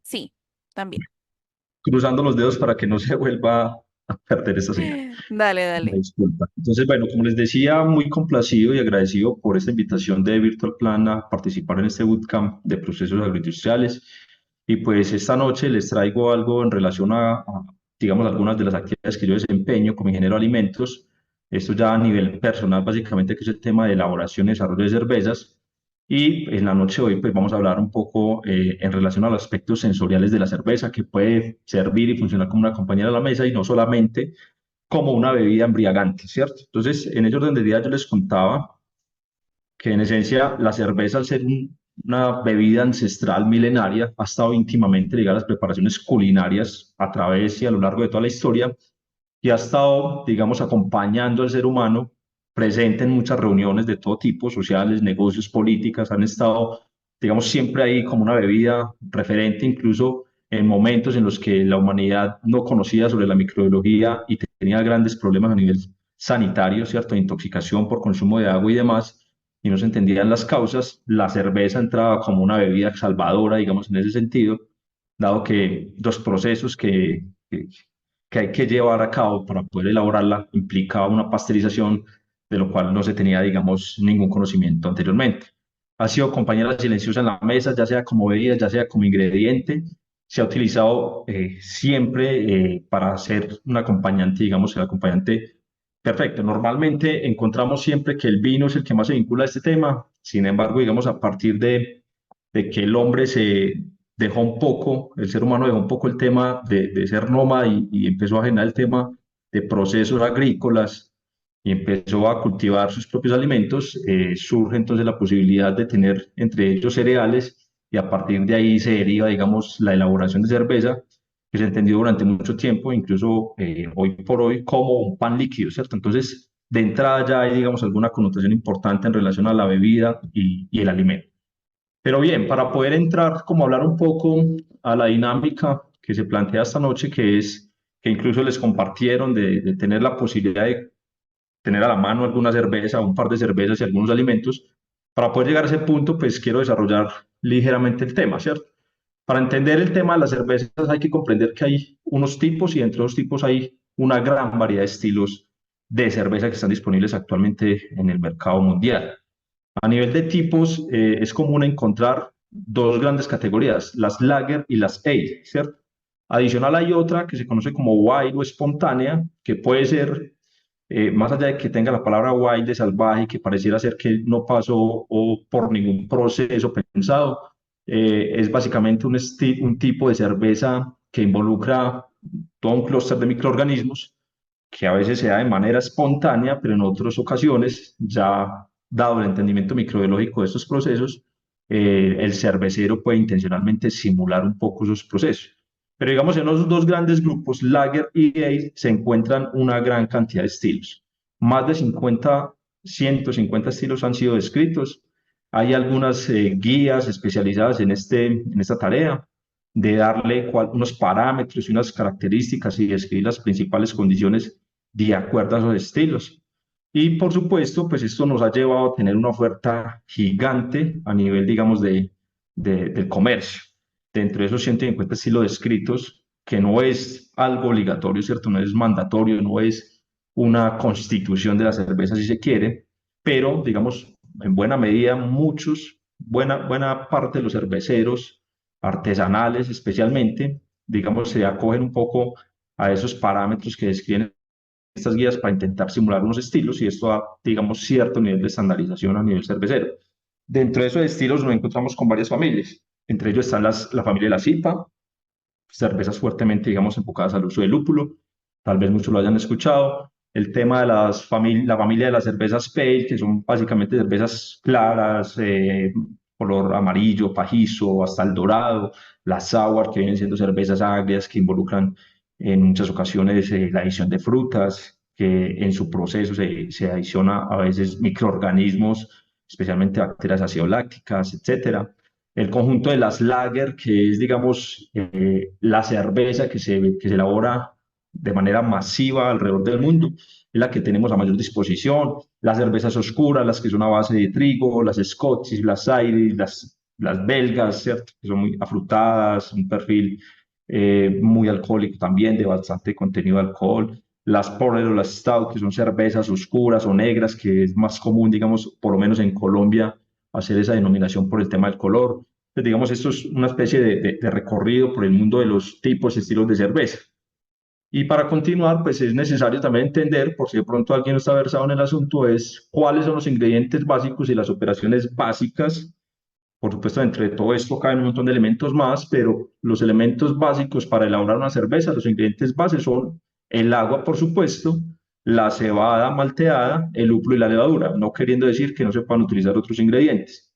Sí, también. Cruzando los dedos para que no se vuelva a perder esta señal. Dale, Una dale. disculpa. Entonces, bueno, como les decía, muy complacido y agradecido por esta invitación de Virtual Plan a participar en este bootcamp de procesos agroindustriales. Y pues esta noche les traigo algo en relación digamos, algunas de las actividades que yo desempeño como ingeniero de alimentos. Esto ya a nivel personal, básicamente, que es el tema de elaboración y desarrollo de cervezas. Y en la noche de hoy, pues vamos a hablar un poco en relación a los aspectos sensoriales de la cerveza, que puede servir y funcionar como una compañera de la mesa y no solamente como una bebida embriagante, ¿cierto? Entonces, en ese orden de día yo les contaba que en esencia la cerveza, al ser una bebida ancestral milenaria, ha estado íntimamente ligada a las preparaciones culinarias a través y a lo largo de toda la historia y ha estado, digamos, acompañando al ser humano presente en muchas reuniones de todo tipo, sociales, negocios, políticas, han estado, digamos, siempre ahí como una bebida referente, incluso en momentos en los que la humanidad no conocía sobre la microbiología y tenía grandes problemas a nivel sanitario, ¿cierto? De intoxicación por consumo de agua y demás, y no se entendían las causas, la cerveza entraba como una bebida salvadora, digamos, en ese sentido, dado que los procesos que hay que llevar a cabo para poder elaborarla implicaba una pasteurización, de lo cual no se tenía, digamos, ningún conocimiento anteriormente. Ha sido compañera silenciosa en la mesa, ya sea como bebida, ya sea como ingrediente. Se ha utilizado siempre para ser un acompañante, digamos, el acompañante perfecto. Normalmente encontramos siempre que el vino es el que más se vincula a este tema. Sin embargo, digamos, a partir de que el hombre se dejó un poco, el ser humano dejó un poco el tema de ser nómada y empezó a generar el tema de procesos agrícolas y empezó a cultivar sus propios alimentos, surge entonces la posibilidad de tener entre ellos cereales y a partir de ahí se deriva, digamos, la elaboración de cerveza, que se entendió durante mucho tiempo, incluso hoy por hoy, como un pan líquido, ¿cierto? Entonces, de entrada ya hay, digamos, alguna connotación importante en relación a la bebida y el alimento. Pero bien, para poder entrar, como hablar un poco a la dinámica que se plantea esta noche, que es que incluso les compartieron de tener la posibilidad de tener a la mano alguna cerveza, un par de cervezas y algunos alimentos, para poder llegar a ese punto, pues quiero desarrollar ligeramente el tema, ¿cierto? Para entender el tema de las cervezas hay que comprender que hay unos tipos y entre los tipos hay una gran variedad de estilos de cerveza que están disponibles actualmente en el mercado mundial. A nivel de tipos, es común encontrar dos grandes categorías, las lager y las ale, ¿cierto? Adicional hay otra que se conoce como wild o espontánea, que puede ser, más allá de que tenga la palabra wild de salvaje, que pareciera ser que no pasó o por ningún proceso pensado, es básicamente un tipo de cerveza que involucra todo un clúster de microorganismos que a veces se da de manera espontánea, pero en otras ocasiones, ya dado el entendimiento microbiológico de estos procesos, el cervecero puede intencionalmente simular un poco esos procesos. Pero digamos, en los dos grandes grupos, Lager y Ale, se encuentran una gran cantidad de estilos. Más de 50, 150 estilos han sido descritos. Hay algunas guías especializadas en esta tarea de darle unos parámetros y unas características y describir las principales condiciones de acuerdo a esos estilos. Y por supuesto, pues esto nos ha llevado a tener una oferta gigante a nivel, digamos, del comercio. Dentro de esos 150 estilos descritos, que no es algo obligatorio, ¿cierto? No es mandatorio, no es una constitución de la cerveza si se quiere, pero digamos, en buena medida, buena parte de los cerveceros artesanales especialmente, digamos, se acogen un poco a esos parámetros que describen estas guías para intentar simular unos estilos y esto da, digamos, cierto nivel de estandarización a nivel cervecero. Dentro de esos estilos nos encontramos con varias familias. Entre ellos están la familia de la CIPA, cervezas fuertemente, digamos, enfocadas al uso del lúpulo. Tal vez muchos lo hayan escuchado. El tema de la familia de las cervezas pale, que son básicamente cervezas claras, color amarillo, pajizo, hasta el dorado. Las sour, que vienen siendo cervezas agrias que involucran en muchas ocasiones la adición de frutas, que en su proceso se adiciona a veces microorganismos, especialmente bacterias acidolácticas, etcétera. El conjunto de las lager, que es, digamos, la cerveza que se elabora de manera masiva alrededor del mundo, es la que tenemos a mayor disposición. Las cervezas oscuras, las que son a base de trigo, las Scotches, las Irish, las las belgas, ¿cierto? Que son muy afrutadas, un perfil muy alcohólico también, de bastante contenido de alcohol. Las porter o las stout, que son cervezas oscuras o negras, que es más común, digamos, por lo menos en Colombia, hacer esa denominación por el tema del color. Entonces, digamos, esto es una especie de recorrido por el mundo de los tipos y estilos de cerveza. Y para continuar, pues es necesario también entender, por si de pronto alguien no está versado en el asunto, es cuáles son los ingredientes básicos y las operaciones básicas. Por supuesto, entre todo esto caen un montón de elementos más, pero los elementos básicos para elaborar una cerveza, los ingredientes bases son el agua, por supuesto, la cebada malteada, el lúpulo y la levadura, no queriendo decir que no se puedan utilizar otros ingredientes.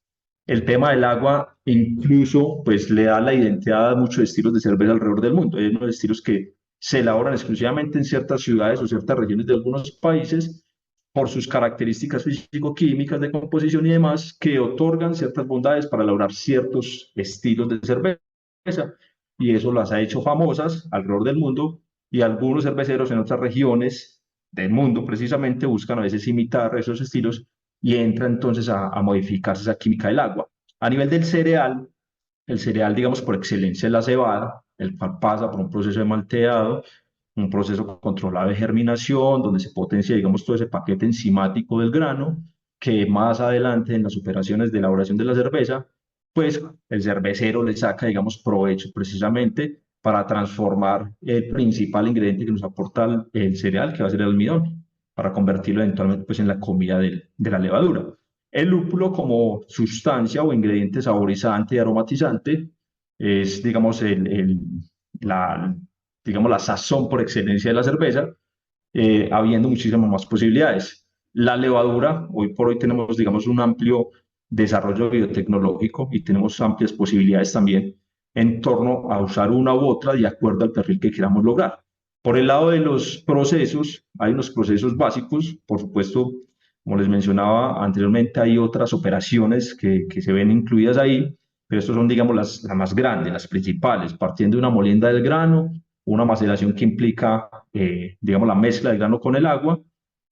El tema del agua incluso pues le da la identidad a muchos estilos de cerveza alrededor del mundo. Hay unos estilos que se elaboran exclusivamente en ciertas ciudades o ciertas regiones de algunos países por sus características físico-químicas de composición y demás, que otorgan ciertas bondades para elaborar ciertos estilos de cerveza, y eso las ha hecho famosas alrededor del mundo, y algunos cerveceros en otras regiones del mundo precisamente buscan a veces imitar esos estilos y entra entonces a modificarse esa química del agua. A nivel del cereal, el cereal, digamos, por excelencia es la cebada, el cual pasa por un proceso de malteado, un proceso controlado de germinación, donde se potencia, digamos, todo ese paquete enzimático del grano, que más adelante en las operaciones de elaboración de la cerveza, pues el cervecero le saca, digamos, provecho precisamente para transformar el principal ingrediente que nos aporta el cereal, que va a ser el almidón, para convertirlo eventualmente pues, en la comida de la levadura. El lúpulo como sustancia o ingrediente saborizante y aromatizante es, digamos, la, digamos, la sazón por excelencia de la cerveza, habiendo muchísimas más posibilidades. La levadura, hoy por hoy tenemos, digamos, un amplio desarrollo biotecnológico y tenemos amplias posibilidades también en torno a usar una u otra de acuerdo al perfil que queramos lograr. Por el lado de los procesos, hay unos procesos básicos, por supuesto, como les mencionaba anteriormente, hay otras operaciones que se ven incluidas ahí, pero estas son, digamos, las más grandes, las principales, partiendo de una molienda del grano, una maceración que implica, digamos, la mezcla del grano con el agua,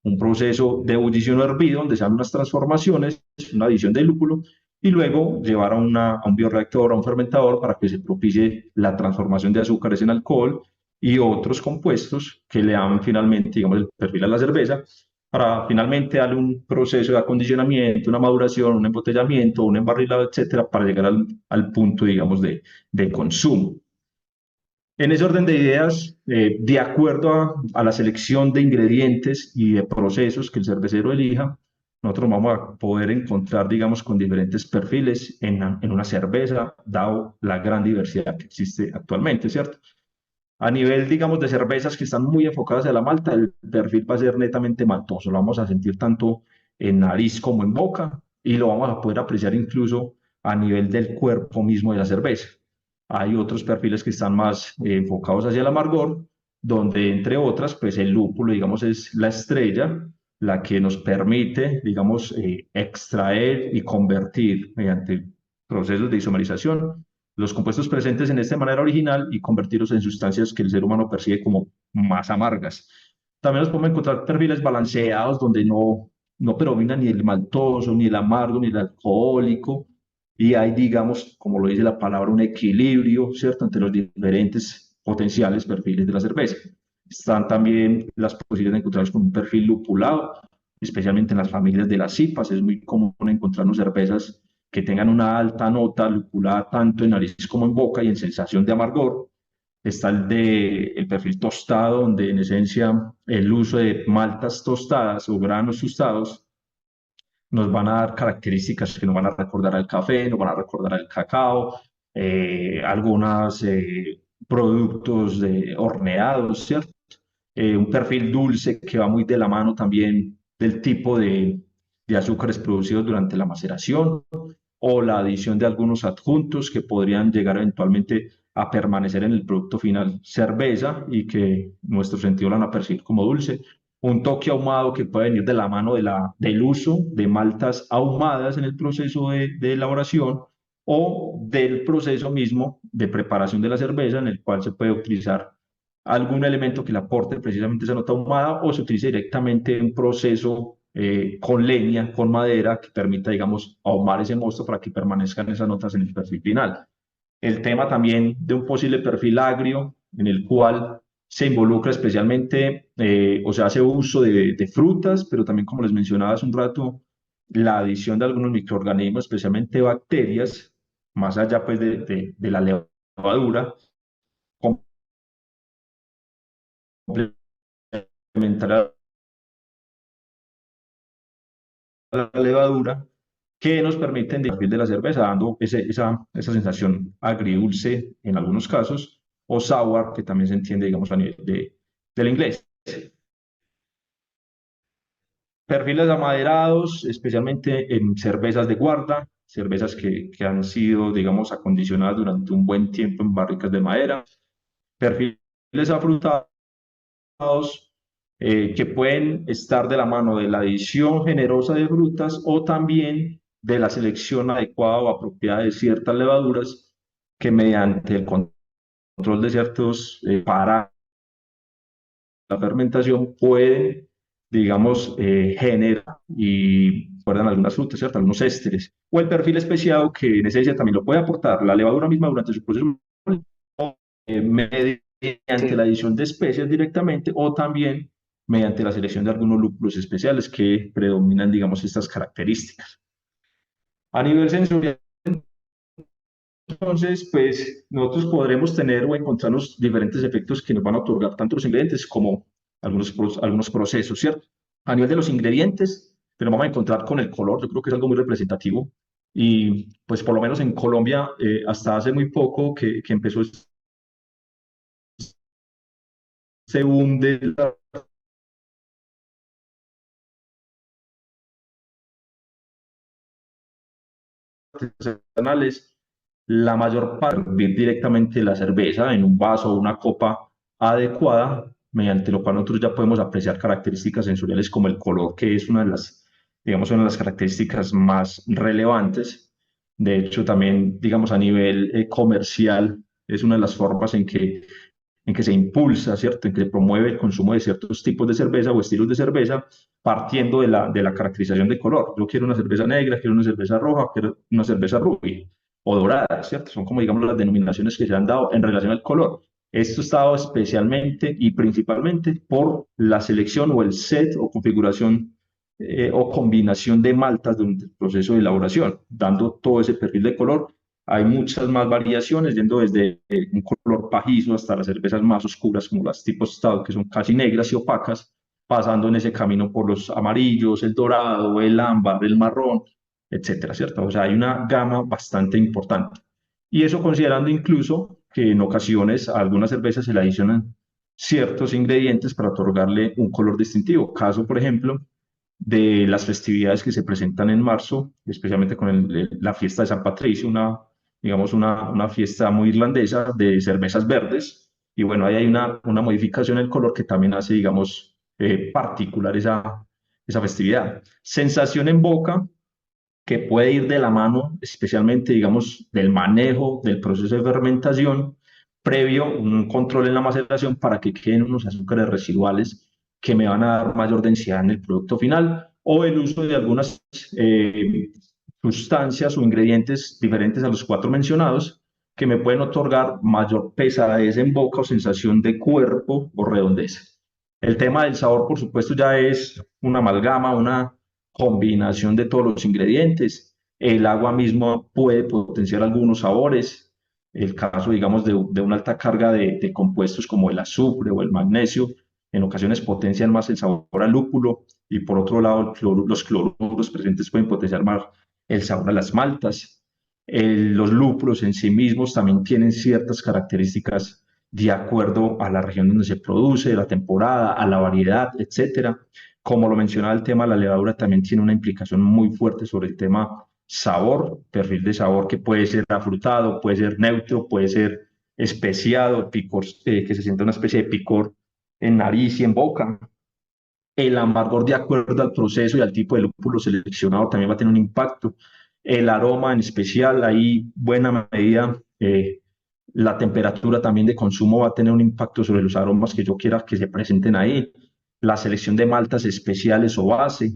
un proceso de ebullición o hervido, donde se dan unas transformaciones, una adición de lúpulo, y luego llevar a un bioreactor, a un fermentador, para que se propicie la transformación de azúcares en alcohol y otros compuestos que le dan finalmente, digamos, el perfil a la cerveza, para finalmente darle un proceso de acondicionamiento, una maduración, un embotellamiento, un embarrilado, etcétera, para llegar al punto, digamos, de consumo. En ese orden de ideas, de acuerdo a la selección de ingredientes y de procesos que el cervecero elija, nosotros vamos a poder encontrar, digamos, con diferentes perfiles en una cerveza, dado la gran diversidad que existe actualmente, ¿cierto? A nivel, digamos, de cervezas que están muy enfocadas a la malta, el perfil va a ser netamente maltoso. Lo vamos a sentir tanto en nariz como en boca y lo vamos a poder apreciar incluso a nivel del cuerpo mismo de la cerveza. Hay otros perfiles que están más enfocados hacia el amargor, donde entre otras, pues el lúpulo, digamos, es la estrella, la que nos permite, digamos, extraer y convertir mediante procesos de isomerización los compuestos presentes en esta manera original y convertirlos en sustancias que el ser humano percibe como más amargas. También nos podemos encontrar perfiles balanceados donde no predomina ni el maltoso, ni el amargo, ni el alcohólico, y hay, digamos, como lo dice la palabra, un equilibrio, ¿cierto?, entre los diferentes potenciales perfiles de la cerveza. Están también las posibilidades de encontrarnos con un perfil lupulado, especialmente en las familias de las IPAs. Es muy común encontrarnos cervezas que tengan una alta nota lupulada tanto en nariz como en boca y en sensación de amargor. Está el perfil tostado, donde en esencia el uso de maltas tostadas o granos tostados nos van a dar características que nos van a recordar al café, nos van a recordar al cacao, algunos productos horneados, ¿cierto? Un perfil dulce que va muy de la mano también del tipo de azúcares producidos durante la maceración o la adición de algunos adjuntos que podrían llegar eventualmente a permanecer en el producto final cerveza y que nuestro sentido la van a percibir como dulce. Un toque ahumado que puede venir de la mano del uso de maltas ahumadas en el proceso de elaboración o del proceso mismo de preparación de la cerveza, en el cual se puede utilizar algún elemento que le aporte precisamente esa nota ahumada o se utilice directamente un proceso con leña, con madera, que permita, digamos, ahumar ese mosto para que permanezcan esas notas en el perfil final. El tema también de un posible perfil agrio, en el cual se involucra especialmente, o se hace uso de frutas, pero también, como les mencionaba hace un rato, la adición de algunos microorganismos, especialmente bacterias, más allá pues de la levadura, complementar a la levadura, que nos permiten disfrutar de la cerveza, dando esa sensación agridulce en algunos casos, o sour, que también se entiende, digamos, a nivel del inglés. Perfiles amaderados, especialmente en cervezas de guarda, cervezas que han sido, digamos, acondicionadas durante un buen tiempo en barricas de madera. Perfiles afrutados, que pueden estar de la mano de la adición generosa de frutas o también de la selección adecuada o apropiada de ciertas levaduras que mediante el control de ciertos parámetros la fermentación puede, digamos, generar y guardan algunas frutas, ¿cierto? Algunos ésteres. O el perfil especiado que en esencia también lo puede aportar la levadura misma durante su proceso mediante la Sí, adición de especias directamente o también mediante la selección de algunos lúpulos especiales que predominan, digamos, estas características. A nivel sensorial, entonces, pues nosotros podremos tener o encontrarnos diferentes efectos que nos van a otorgar tanto los ingredientes como algunos procesos, ¿cierto? A nivel de los ingredientes, pero vamos a encontrar con el color, yo creo que es algo muy representativo. Y pues por lo menos en Colombia, hasta hace muy poco que empezó este boom de las artesanales, la mayor parte servir directamente la cerveza en un vaso o una copa adecuada, mediante lo cual nosotros ya podemos apreciar características sensoriales como el color, que es una de las, digamos, una de las características más relevantes. De hecho, también, digamos, a nivel comercial, es una de las formas en que se impulsa, ¿cierto? En que se promueve el consumo de ciertos tipos de cerveza o estilos de cerveza, partiendo de la caracterización de color. Yo quiero una cerveza negra, quiero una cerveza roja, quiero una cerveza rubia o dorada, ¿cierto? Son como, digamos, las denominaciones que se han dado en relación al color. Esto está dado especialmente y principalmente por la selección o el set o configuración o combinación de maltas durante el proceso de elaboración, dando todo ese perfil de color. Hay muchas más variaciones, yendo desde un color pajizo hasta las cervezas más oscuras, como las tipo stout, que son casi negras y opacas, pasando en ese camino por los amarillos, el dorado, el ámbar, el marrón, etcétera, ¿cierto? O sea, hay una gama bastante importante. Y eso considerando incluso que en ocasiones a algunas cervezas se le adicionan ciertos ingredientes para otorgarle un color distintivo. Caso, por ejemplo, de las festividades que se presentan en marzo, especialmente con la fiesta de San Patricio, digamos, una fiesta muy irlandesa de cervezas verdes. Y bueno, ahí hay una modificación en el color que también hace, digamos, particular esa festividad. Sensación en boca, que puede ir de la mano, especialmente, digamos, del manejo del proceso de fermentación, previo un control en la maceración para que queden unos azúcares residuales que me van a dar mayor densidad en el producto final, o el uso de algunas sustancias o ingredientes diferentes a los cuatro mencionados que me pueden otorgar mayor pesadez en boca o sensación de cuerpo o redondeza. El tema del sabor, por supuesto, ya es una amalgama, una combinación de todos los ingredientes. El agua mismo puede potenciar algunos sabores. El caso, digamos, de una alta carga de compuestos como el azufre o el magnesio, en ocasiones potencian más el sabor al lúpulo y por otro lado los cloruros presentes pueden potenciar más el sabor a las maltas. Los lúpulos en sí mismos también tienen ciertas características de acuerdo a la región donde se produce, la temporada, a la variedad, etcétera. Como lo mencionaba, el tema de la levadura también tiene una implicación muy fuerte sobre el tema sabor, perfil de sabor que puede ser afrutado, puede ser neutro, puede ser especiado, picor, que se sienta una especie de picor en nariz y en boca. El amargor, de acuerdo al proceso y al tipo de lúpulo seleccionado, también va a tener un impacto. El aroma en especial, ahí buena medida, la temperatura también de consumo va a tener un impacto sobre los aromas que yo quiera que se presenten ahí. La selección de maltas especiales o base,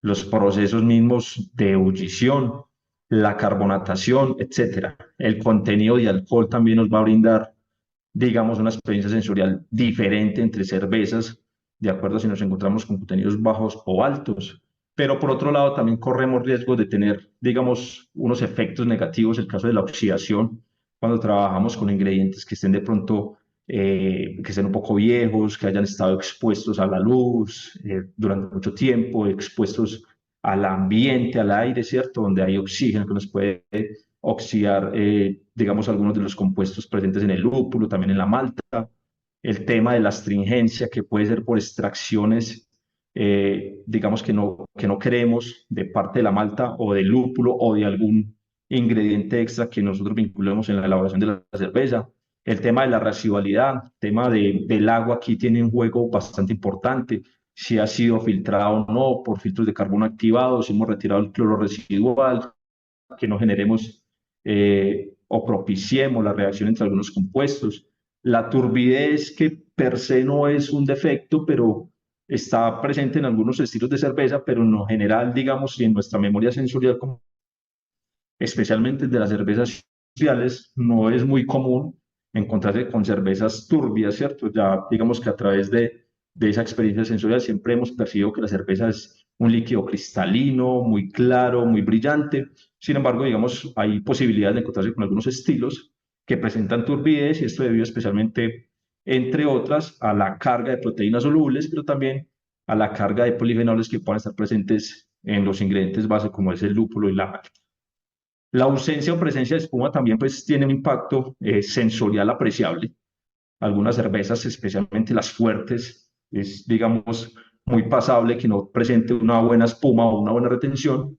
los procesos mismos de ebullición, la carbonatación, etcétera. El contenido de alcohol también nos va a brindar, digamos, una experiencia sensorial diferente entre cervezas, de acuerdo a si nos encontramos con contenidos bajos o altos. Pero por otro lado, también corremos riesgo de tener, digamos, unos efectos negativos, el caso de la oxidación, cuando trabajamos con ingredientes que estén de pronto, que estén un poco viejos, que hayan estado expuestos a la luz durante mucho tiempo, expuestos al ambiente, al aire, ¿cierto? Donde hay oxígeno que nos puede oxidar, digamos, algunos de los compuestos presentes en el lúpulo, también en la malta. El tema de la astringencia, que puede ser por extracciones, digamos, que no queremos de parte de la malta o del lúpulo o de algún ingrediente extra que nosotros vinculemos en la elaboración de la cerveza. El tema de la residualidad, el tema del agua aquí tiene un juego bastante importante, si ha sido filtrado o no por filtros de carbono activados, si hemos retirado el cloro residual, que no generemos o propiciemos la reacción entre algunos compuestos. La turbidez, que per se no es un defecto, pero está presente en algunos estilos de cerveza, pero en lo general, digamos, y en nuestra memoria sensorial, especialmente de las cervezas industriales, no es muy común encontrarse con cervezas turbias, ¿cierto? Ya digamos que a través de esa experiencia sensorial siempre hemos percibido que la cerveza es un líquido cristalino, muy claro, muy brillante. Sin embargo, digamos, hay posibilidades de encontrarse con algunos estilos que presentan turbidez y esto debido especialmente, entre otras, a la carga de proteínas solubles, pero también a la carga de polifenoles que puedan estar presentes en los ingredientes base como es el lúpulo y la malta. La ausencia o presencia de espuma también pues tiene un impacto sensorial apreciable. Algunas cervezas, especialmente las fuertes, es digamos muy pasable que no presente una buena espuma o una buena retención,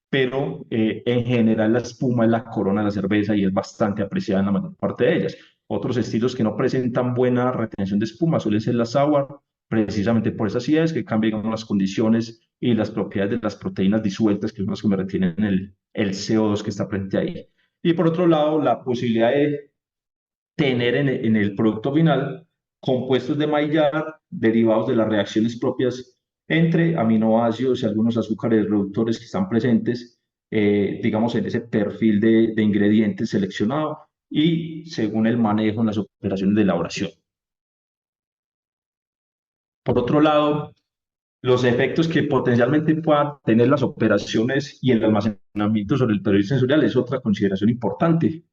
pero en general la espuma es la corona de la cerveza y es bastante apreciada en la mayor parte de ellas. Otros estilos que no presentan buena retención de espuma suelen ser la sour, precisamente por esas acidez que cambian las condiciones y las propiedades de las proteínas disueltas, que son las que me retienen el CO2 que está presente ahí. Y por otro lado, la posibilidad de tener en el producto final compuestos de Maillard derivados de las reacciones propias entre aminoácidos y algunos azúcares reductores que están presentes, digamos, en ese perfil de ingredientes seleccionado y según el manejo en las operaciones de elaboración. Por otro lado, los efectos que potencialmente puedan tener las operaciones y el almacenamiento sobre el perfil sensorial es otra consideración importante.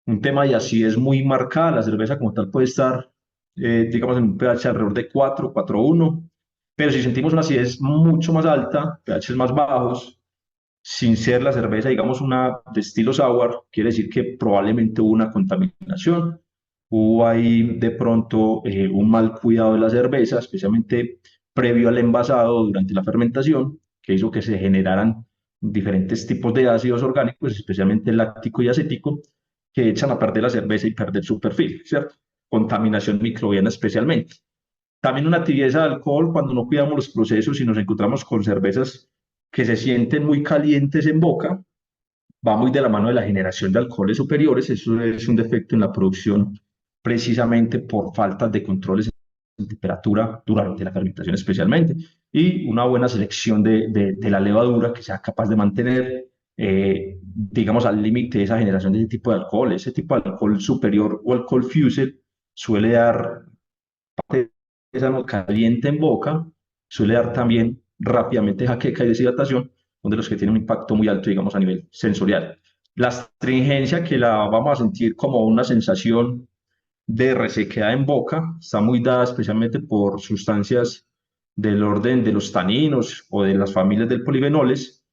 Un tema y así es muy marcada. La cerveza como tal puede estar, digamos, en un pH alrededor de 4, 4,1, pero si sentimos una acidez mucho más alta, pH más bajos, sin ser la cerveza, digamos, una de estilo sour, quiere decir que probablemente hubo una contaminación, hubo ahí de pronto un mal cuidado de la cerveza, especialmente previo al envasado durante la fermentación, que hizo que se generaran diferentes tipos de ácidos orgánicos, especialmente el láctico y acético, que echan a perder la cerveza y perder su perfil, ¿cierto? Contaminación microbiana especialmente. También una tibieza de alcohol cuando no cuidamos los procesos y nos encontramos con cervezas que se sienten muy calientes en boca, va muy de la mano de la generación de alcoholes superiores. Eso es un defecto en la producción precisamente por falta de controles en temperatura durante la fermentación especialmente y una buena selección de la levadura que sea capaz de mantener, digamos, al límite esa generación de ese tipo de alcohol. Ese tipo de alcohol superior o alcohol fusel suele dar esa no caliente en boca, suele dar también rápidamente jaqueca y deshidratación, donde los que tienen un impacto muy alto, digamos, a nivel sensorial. La astringencia, que la vamos a sentir como una sensación de resequedad en boca, está muy dada especialmente por sustancias del orden de los taninos o de las familias del polifenoles.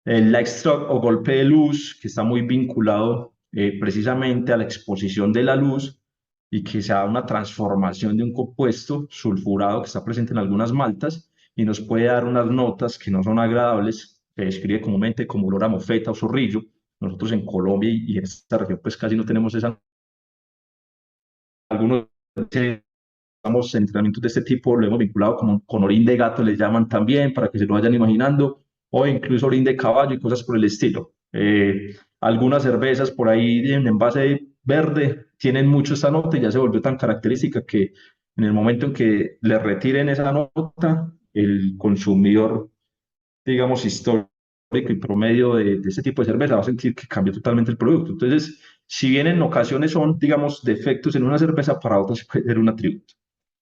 El light stroke o golpe de luz, que está muy vinculado precisamente a la exposición de la luz y que se da una transformación de un compuesto sulfurado que está presente en algunas maltas y nos puede dar unas notas que no son agradables, se describe comúnmente como olor a mofeta o zorrillo. Nosotros en Colombia y en esta región pues casi no tenemos esa. Algunos entrenamientos de este tipo lo hemos vinculado con orín de gato, les llaman también, para que se lo vayan imaginando, o incluso orín de caballo y cosas por el estilo. Algunas cervezas por ahí en envase verde tienen mucho esta nota y ya se volvió tan característica que en el momento en que le retiren esa nota, el consumidor digamos, histórico y promedio de ese tipo de cerveza, va a sentir que cambia totalmente el producto. Entonces, si bien en ocasiones son, digamos, defectos en una cerveza, para otras puede ser un atributo.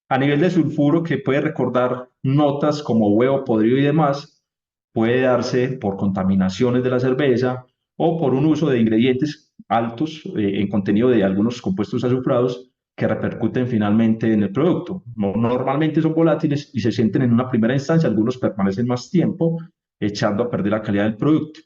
A nivel de sulfuro, que puede recordar notas como huevo podrido y demás, puede darse por contaminaciones de la cerveza o por un uso de ingredientes altos en contenido de algunos compuestos azufrados que repercuten finalmente en el producto. Normalmente son volátiles y se sienten en una primera instancia, algunos permanecen más tiempo, echando a perder la calidad del producto.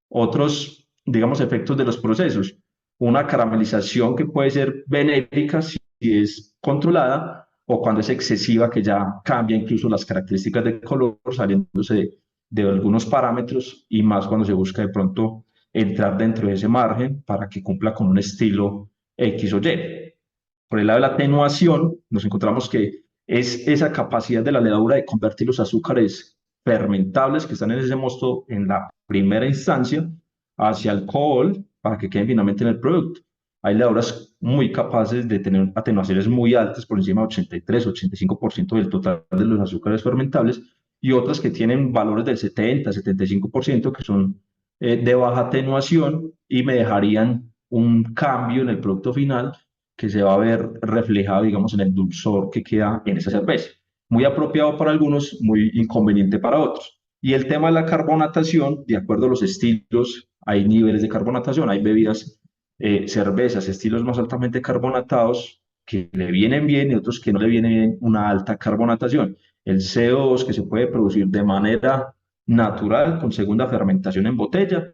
Otros, digamos, efectos de los procesos. Una caramelización que puede ser benéfica si es controlada o cuando es excesiva que ya cambia incluso las características de color saliéndose de algunos parámetros y más cuando se busca de pronto entrar dentro de ese margen para que cumpla con un estilo X o Y. Por el lado de la atenuación, nos encontramos que es esa capacidad de la levadura de convertir los azúcares fermentables que están en ese mosto en la primera instancia hacia alcohol para que queden finalmente en el producto. Hay levaduras muy capaces de tener atenuaciones muy altas, por encima de 83-85% del total de los azúcares fermentables, y otras que tienen valores del 70-75% que son de baja atenuación y me dejarían un cambio en el producto final que se va a ver reflejado, digamos, en el dulzor que queda en esa cerveza. Muy apropiado para algunos, muy inconveniente para otros. Y el tema de la carbonatación, de acuerdo a los estilos, hay niveles de carbonatación, hay bebidas, cervezas, estilos más altamente carbonatados que le vienen bien y otros que no le vienen bien una alta carbonatación. El CO2 que se puede producir de manera natural con segunda fermentación en botella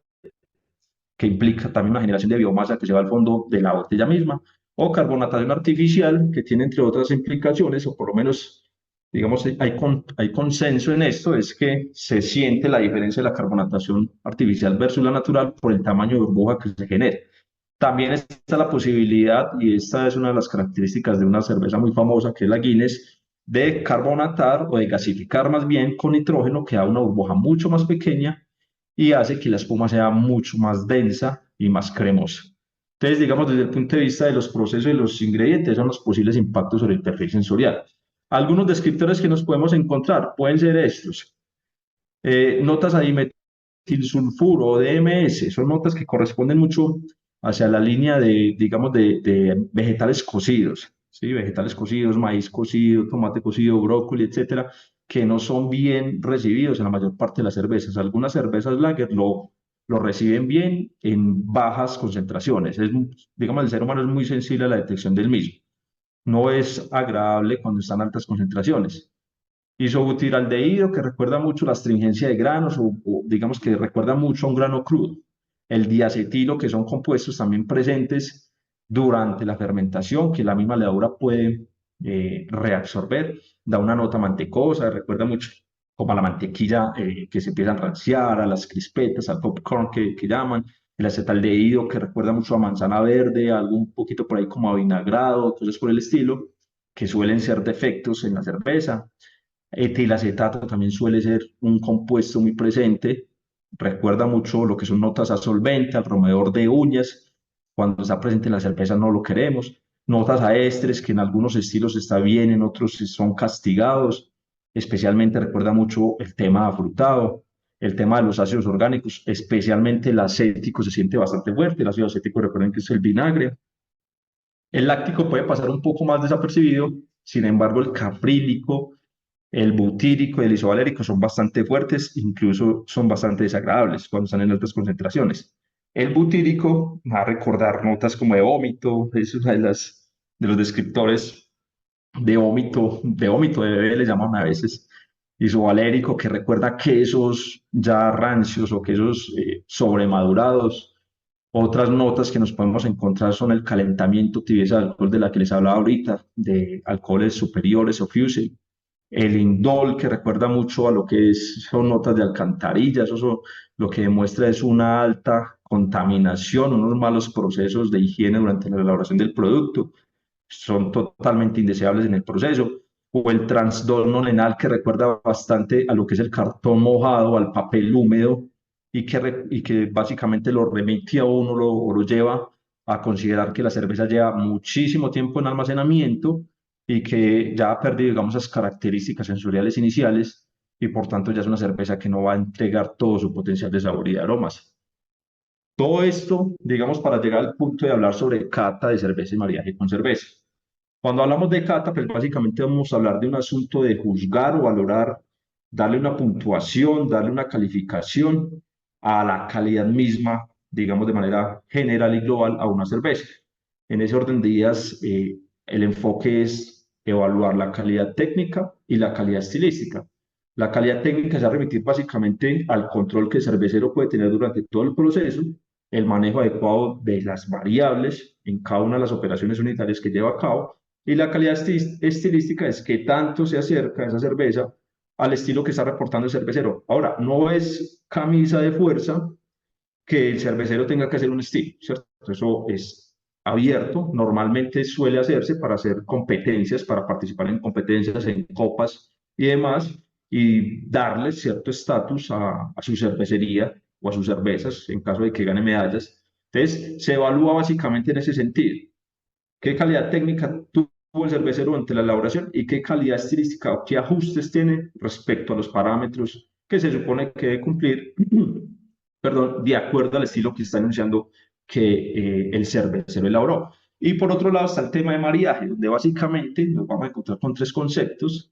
que implica también una generación de biomasa que se va al fondo de la botella misma, o carbonatación artificial, que tiene entre otras implicaciones, o por lo menos, digamos, hay consenso en esto, es que se siente la diferencia de la carbonatación artificial versus la natural por el tamaño de burbuja que se genera. También está la posibilidad, y esta es una de las características de una cerveza muy famosa, que es la Guinness, de carbonatar o de gasificar más bien con nitrógeno, que da una burbuja mucho más pequeña y hace que la espuma sea mucho más densa y más cremosa. Entonces, digamos, desde el punto de vista de los procesos y los ingredientes, son los posibles impactos sobre el perfil sensorial. Algunos descriptores que nos podemos encontrar pueden ser estos. Notas a dimetilsulfuro o DMS, son notas que corresponden mucho hacia la línea de, digamos, de vegetales cocidos, ¿sí? Vegetales cocidos, maíz cocido, tomate cocido, brócoli, etcétera, que no son bien recibidos en la mayor parte de las cervezas. Algunas cervezas lager lo reciben bien en bajas concentraciones. Digamos, el ser humano es muy sensible a la detección del mismo. No es agradable cuando están en altas concentraciones. Isobutiraldehído, que recuerda mucho la astringencia de granos o digamos que recuerda mucho a un grano crudo. El diacetilo, que son compuestos también presentes durante la fermentación, que la misma levadura puede reabsorber, da una nota mantecosa, recuerda mucho como a la mantequilla que se empieza a ranciar, a las crispetas, al popcorn que llaman, el acetaldehído, que recuerda mucho a manzana verde, algo un poquito por ahí como a vinagrado, cosas por el estilo, que suelen ser defectos en la cerveza. Etilacetato también suele ser un compuesto muy presente, recuerda mucho lo que son notas a solvente, al rompedor de uñas, cuando está presente en la cerveza no lo queremos, notas a estres que en algunos estilos está bien, en otros son castigados, especialmente recuerda mucho el tema afrutado, el tema de los ácidos orgánicos, especialmente el acético se siente bastante fuerte, el ácido acético recuerden que es el vinagre, el láctico puede pasar un poco más desapercibido, sin embargo el caprílico, el butírico y el isovalérico son bastante fuertes, incluso son bastante desagradables cuando están en altas concentraciones. El butírico va a recordar notas como de vómito, es una de los descriptores de vómito de bebé le llaman a veces. Isovalérico que recuerda quesos ya rancios o quesos sobremadurados. Otras notas que nos podemos encontrar son el calentamiento, tibieza de alcohol de la que les hablaba ahorita, de alcoholes superiores o fusel, el indol, que recuerda mucho a lo que son notas de alcantarilla, lo que demuestra es una alta contaminación, unos malos procesos de higiene durante la elaboración del producto, son totalmente indeseables en el proceso, o el transdol nolenal, que recuerda bastante a lo que es el cartón mojado, al papel húmedo, y que básicamente lo remite a uno o lo lleva a considerar que la cerveza lleva muchísimo tiempo en almacenamiento y que ya ha perdido, digamos, esas características sensoriales iniciales y por tanto ya es una cerveza que no va a entregar todo su potencial de sabor y de aromas. Todo esto, digamos, para llegar al punto de hablar sobre cata de cerveza y maridaje con cerveza. Cuando hablamos de cata, pues básicamente vamos a hablar de un asunto de juzgar o valorar, darle una puntuación, darle una calificación a la calidad misma, digamos de manera general y global, a una cerveza. En ese orden de ideas, el enfoque es evaluar la calidad técnica y la calidad estilística. La calidad técnica se va a remitir básicamente al control que el cervecero puede tener durante todo el proceso, el manejo adecuado de las variables en cada una de las operaciones unitarias que lleva a cabo, y la calidad estilística es que tanto se acerca esa cerveza al estilo que está reportando el cervecero. Ahora, no es camisa de fuerza que el cervecero tenga que hacer un estilo, ¿cierto? Eso es abierto, normalmente suele hacerse para hacer competencias, para participar en competencias, en copas y demás, y darle cierto estatus a su cervecería o a sus cervezas en caso de que gane medallas. Entonces, se evalúa básicamente en ese sentido. ¿Qué calidad técnica tuvo el cervecero ante la elaboración y qué calidad estilística o qué ajustes tiene respecto a los parámetros que se supone que debe cumplir, perdón, de acuerdo al estilo que está anunciando que el cervecero elaboró? Y por otro lado está el tema de maridaje, donde básicamente nos vamos a encontrar con tres conceptos,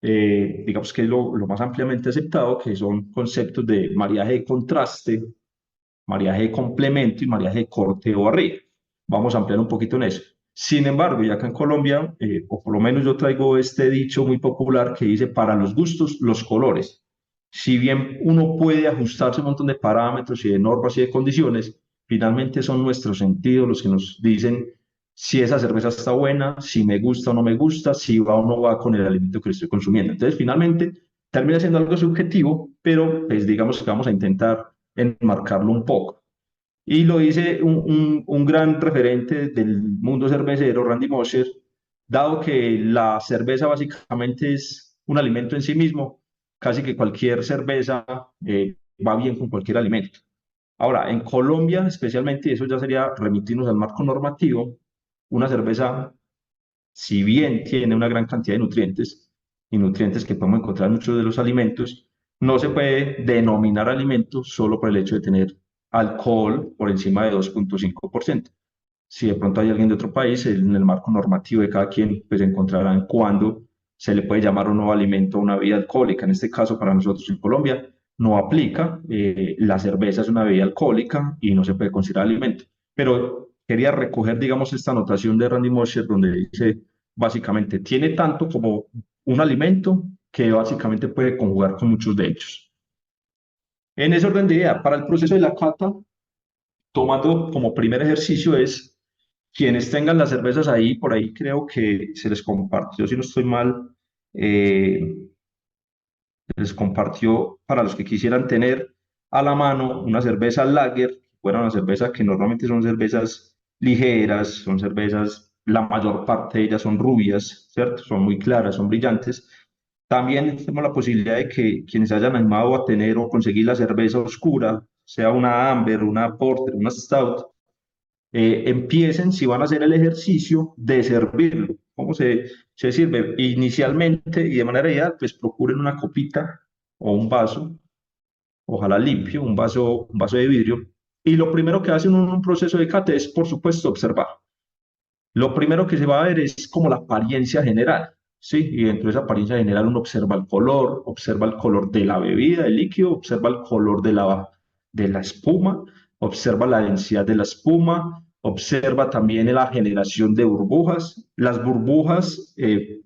digamos que es lo más ampliamente aceptado, que son conceptos de maridaje de contraste, mariaje de complemento y mariaje de corte o barriga. Vamos a ampliar un poquito en eso. Sin embargo, ya acá en Colombia, o por lo menos yo traigo este dicho muy popular que dice, para los gustos, los colores. Si bien uno puede ajustarse a un montón de parámetros y de normas y de condiciones, finalmente son nuestros sentidos los que nos dicen si esa cerveza está buena, si me gusta o no me gusta, si va o no va con el alimento que estoy consumiendo. Entonces, finalmente, termina siendo algo subjetivo, pero pues digamos que vamos a intentar enmarcarlo un poco. Y lo dice un gran referente del mundo cervecero, Randy Mosher, dado que la cerveza básicamente es un alimento en sí mismo, casi que cualquier cerveza va bien con cualquier alimento. Ahora, en Colombia especialmente, y eso ya sería remitirnos al marco normativo, una cerveza, si bien tiene una gran cantidad de nutrientes, y nutrientes que podemos encontrar en muchos de los alimentos, no se puede denominar alimento solo por el hecho de tener alcohol por encima de 2,5%. Si de pronto hay alguien de otro país, en el marco normativo de cada quien, pues encontrarán cuándo se le puede llamar un nuevo alimento a una bebida alcohólica. En este caso, para nosotros en Colombia, no aplica. La cerveza es una bebida alcohólica y no se puede considerar alimento. Pero quería recoger, digamos, esta anotación de Randy Mosher, donde dice, básicamente, tiene tanto como un alimento que básicamente puede conjugar con muchos de ellos. En ese orden de idea, para el proceso de la cata, tomando como primer ejercicio es quienes tengan las cervezas ahí, por ahí creo que se les compartió, si no estoy mal, eh, se les compartió para los que quisieran tener a la mano una cerveza lager, fuera una cerveza que normalmente son cervezas ligeras, son cervezas, la mayor parte de ellas son rubias, ¿cierto? Son muy claras, son brillantes. También tenemos la posibilidad de que quienes hayan animado a tener o conseguir la cerveza oscura, sea una Amber, una Porter, una Stout, empiecen, si van a hacer el ejercicio, de servirlo. ¿Cómo se sirve? Inicialmente y de manera ideal, pues procuren una copita o un vaso, ojalá limpio, un vaso de vidrio. Y lo primero que hacen en un proceso de cata es, por supuesto, observar. Lo primero que se va a ver es como la apariencia general, ¿sí? Y dentro de esa apariencia general uno observa el color de la bebida, el líquido, observa el color de la espuma, observa la densidad de la espuma, observa también la generación de burbujas. Las burbujas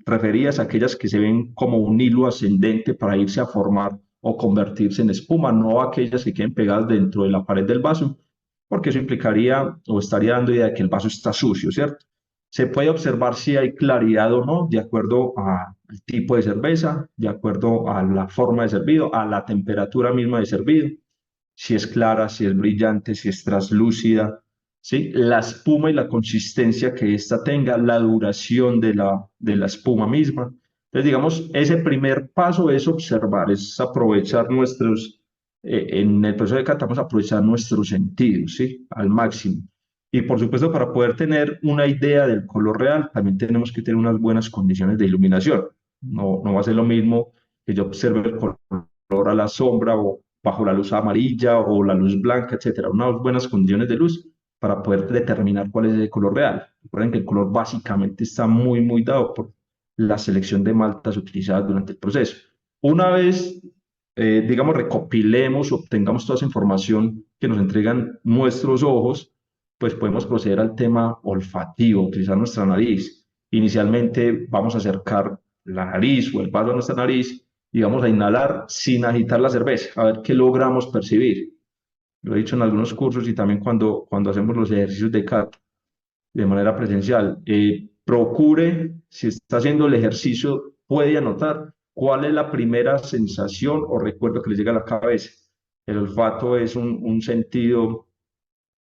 referidas a aquellas que se ven como un hilo ascendente para irse a formar o convertirse en espuma, no aquellas que queden pegadas dentro de la pared del vaso, porque eso implicaría o estaría dando idea de que el vaso está sucio, ¿cierto? Se puede observar si hay claridad o no, de acuerdo al tipo de cerveza, de acuerdo a la forma de servido, a la temperatura misma de servido, si es clara, si es brillante, si es translúcida, ¿sí? La espuma y la consistencia que ésta tenga, la duración de la espuma misma. Entonces, digamos, ese primer paso es observar, es aprovechar en el proceso de cata, vamos a aprovechar nuestros sentidos, ¿sí? Al máximo. Y por supuesto, para poder tener una idea del color real, también tenemos que tener unas buenas condiciones de iluminación. No va a ser lo mismo que yo observe el color a la sombra o bajo la luz amarilla o la luz blanca, etcétera. Unas buenas condiciones de luz para poder determinar cuál es el color real. Recuerden que el color básicamente está muy dado por la selección de maltas utilizadas durante el proceso. Una vez, digamos, recopilemos, obtengamos toda esa información que nos entregan nuestros ojos, pues podemos proceder al tema olfativo, utilizar nuestra nariz. Inicialmente vamos a acercar la nariz o el vaso a nuestra nariz y vamos a inhalar sin agitar la cerveza, a ver qué logramos percibir. Lo he dicho en algunos cursos y también cuando hacemos los ejercicios de cata de manera presencial. Procure, si está haciendo el ejercicio, puede anotar cuál es la primera sensación o recuerdo que le llega a la cabeza. El olfato es un sentido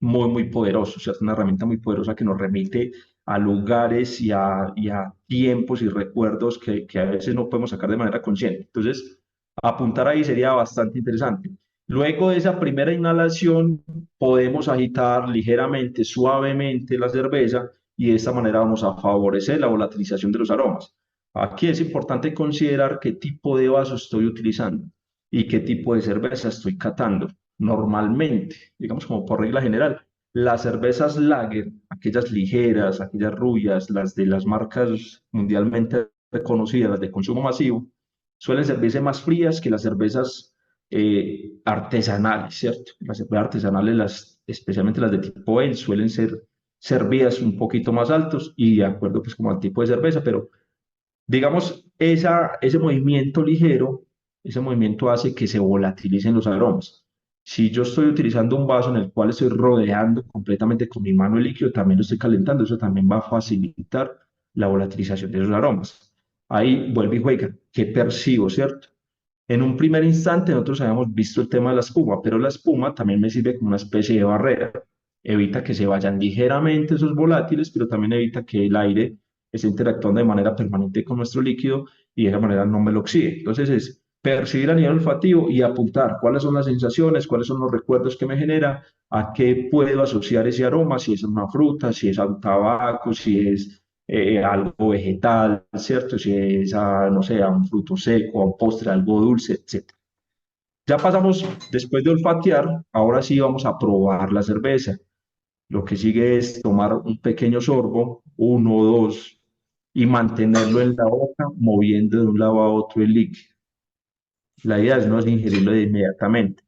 muy poderoso, o sea, es una herramienta muy poderosa que nos remite a lugares y a tiempos y recuerdos que a veces no podemos sacar de manera consciente. Entonces, apuntar ahí sería bastante interesante. Luego de esa primera inhalación, podemos agitar ligeramente, suavemente la cerveza y de esta manera vamos a favorecer la volatilización de los aromas. Aquí es importante considerar qué tipo de vaso estoy utilizando y qué tipo de cerveza estoy catando. Normalmente, digamos como por regla general, las cervezas lager, aquellas ligeras, aquellas rubias, las de las marcas mundialmente reconocidas, las de consumo masivo, suelen servirse más frías que las cervezas artesanales, ¿cierto? Las cervezas artesanales, especialmente las de tipo Ale, suelen ser servidas un poquito más altos y de acuerdo pues como al tipo de cerveza, pero digamos, ese movimiento ligero, ese movimiento hace que se volatilicen los aromas. Si yo estoy utilizando un vaso en el cual estoy rodeando completamente con mi mano el líquido, también lo estoy calentando, eso también va a facilitar la volatilización de esos aromas. Ahí vuelve y juega, ¿qué percibo, cierto? En un primer instante nosotros habíamos visto el tema de la espuma, pero la espuma también me sirve como una especie de barrera. Evita que se vayan ligeramente esos volátiles, pero también evita que el aire esté interactuando de manera permanente con nuestro líquido y de esa manera no me lo oxide. Entonces es percibir a nivel olfativo y apuntar cuáles son las sensaciones, cuáles son los recuerdos que me genera, a qué puedo asociar ese aroma, si es una fruta, si es un tabaco, si es algo vegetal, ¿cierto? Si es, no sé, a un fruto seco, a un postre, algo dulce, etc. Ya pasamos, después de olfatear, ahora sí vamos a probar la cerveza. Lo que sigue es tomar un pequeño sorbo, uno o dos, y mantenerlo en la boca, moviendo de un lado a otro el líquido. La idea es no es ingerirlo de inmediatamente.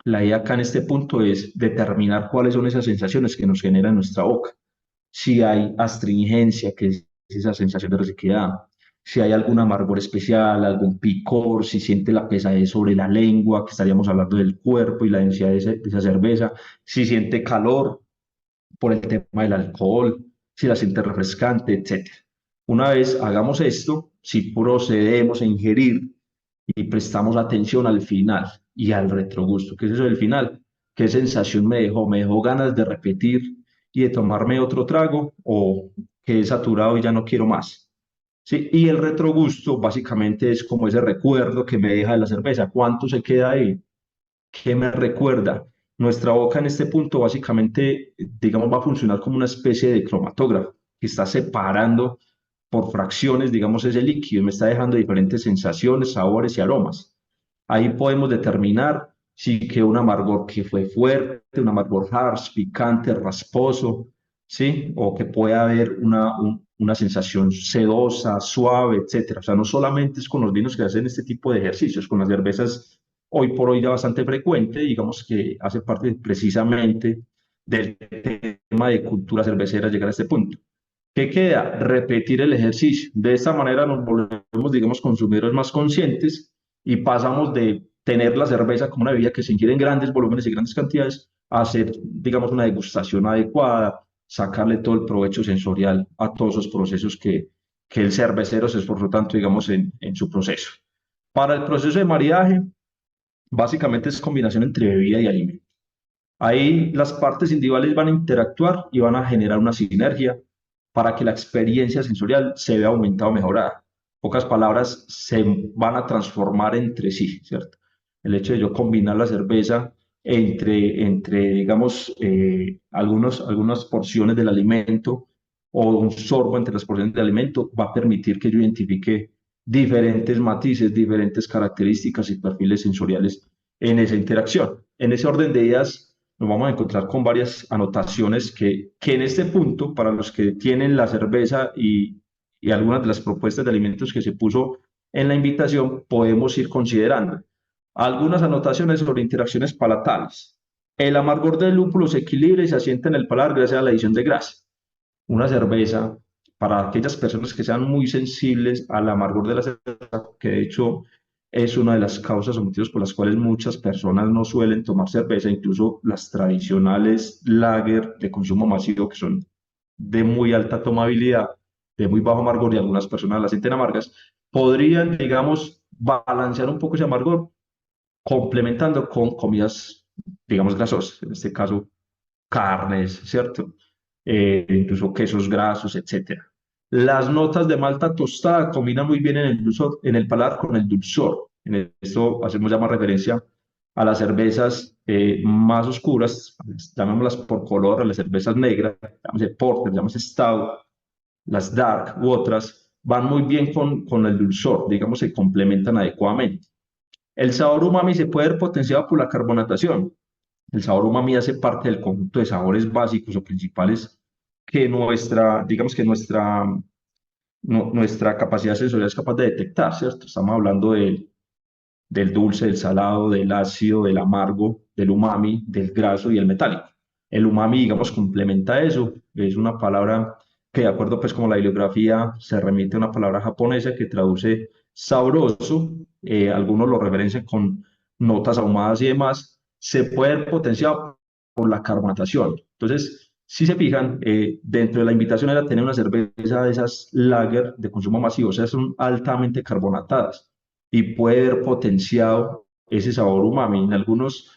La idea acá en este punto es determinar cuáles son esas sensaciones que nos genera en nuestra boca. Si hay astringencia, que es esa sensación de resequedad, si hay algún amargor especial, algún picor, si siente la pesadez sobre la lengua, que estaríamos hablando del cuerpo y la densidad de esa cerveza, si siente calor por el tema del alcohol, si la siente refrescante, etcétera. Una vez hagamos esto, si procedemos a ingerir y prestamos atención al final y al retrogusto. ¿Qué es eso del final? ¿Qué sensación me dejó? ¿Me dejó ganas de repetir y de tomarme otro trago o quedé saturado y ya no quiero más? ¿Sí? Y el retrogusto básicamente es como ese recuerdo que me deja de la cerveza. ¿Cuánto se queda ahí? ¿Qué me recuerda? Nuestra boca en este punto básicamente, digamos, va a funcionar como una especie de cromatógrafo que está separando por fracciones, digamos, ese líquido y me está dejando diferentes sensaciones, sabores y aromas. Ahí podemos determinar si que un amargor que fue fuerte, un amargor harsh, picante, rasposo, ¿sí? O que puede haber una sensación sedosa, suave, etcétera. O sea, no solamente es con los vinos que hacen este tipo de ejercicios, con las cervezas hoy por hoy ya bastante frecuente, digamos que hace parte precisamente del tema de cultura cervecera llegar a este punto. ¿Qué queda? Repetir el ejercicio. De esta manera nos volvemos, digamos, consumidores más conscientes y pasamos de tener la cerveza como una bebida que se ingiere en grandes volúmenes y grandes cantidades a hacer, digamos, una degustación adecuada, sacarle todo el provecho sensorial a todos esos procesos que el cervecero se esforzó tanto, digamos, en su proceso. Para el proceso de maridaje, básicamente es combinación entre bebida y alimento. Ahí las partes individuales van a interactuar y van a generar una sinergia para que la experiencia sensorial se vea aumentada o mejorada. Pocas palabras, se van a transformar entre sí, ¿cierto? El hecho de yo combinar la cerveza entre digamos, algunas porciones del alimento o un sorbo entre las porciones del alimento va a permitir que yo identifique diferentes matices, diferentes características y perfiles sensoriales en esa interacción. En ese orden de ideas, nos vamos a encontrar con varias anotaciones que en este punto, para los que tienen la cerveza y algunas de las propuestas de alimentos que se puso en la invitación, podemos ir considerando. Algunas anotaciones sobre interacciones palatales. El amargor del lúpulo se equilibra y se asienta en el paladar gracias a la adición de grasa. Una cerveza, para aquellas personas que sean muy sensibles al amargor de la cerveza, que de hecho es una de las causas o motivos por las cuales muchas personas no suelen tomar cerveza, incluso las tradicionales lager de consumo masivo, que son de muy alta tomabilidad, de muy bajo amargor y algunas personas las sienten amargas, podrían, digamos, balancear un poco ese amargor complementando con comidas, digamos, grasosas, en este caso carnes, ¿cierto? Incluso quesos grasos, etcétera. Las notas de malta tostada combinan muy bien en el paladar con el dulzor. En esto hacemos ya más referencia a las cervezas más oscuras, llamémoslas por color, a las cervezas negras, llámese porter, llámese stout, las dark u otras, van muy bien con el dulzor, digamos, se complementan adecuadamente. El sabor umami se puede ver potenciado por la carbonatación. El sabor umami hace parte del conjunto de sabores básicos o principales que digamos que nuestra capacidad sensorial es capaz de detectar, ¿cierto? Estamos hablando del dulce, del salado, del ácido, del amargo, del umami, del graso y el metálico. El umami, digamos, complementa eso. Es una palabra que, de acuerdo pues como la bibliografía, se remite a una palabra japonesa que traduce sabroso. Algunos lo referencian con notas ahumadas y demás. Se puede ver potenciado por la carbonatación. Entonces, si se fijan, dentro de la invitación era tener una cerveza de esas lager de consumo masivo, o sea, son altamente carbonatadas y puede ver potenciado ese sabor umami. En algunos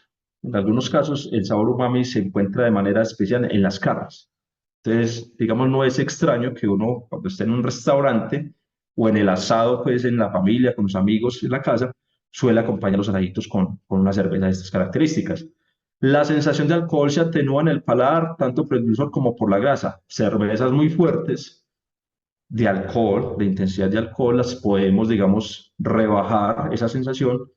casos, el sabor umami se encuentra de manera especial en las carnes. Entonces, digamos, no es extraño que uno, cuando esté en un restaurante o en el asado, pues en la familia, con los amigos en la casa, suele acompañar los asaditos con una cerveza de estas características. La sensación de alcohol se atenúa en el paladar, tanto por el dulzor como por la grasa. Cervezas muy fuertes de alcohol, de intensidad de alcohol, las podemos, digamos, rebajar esa sensación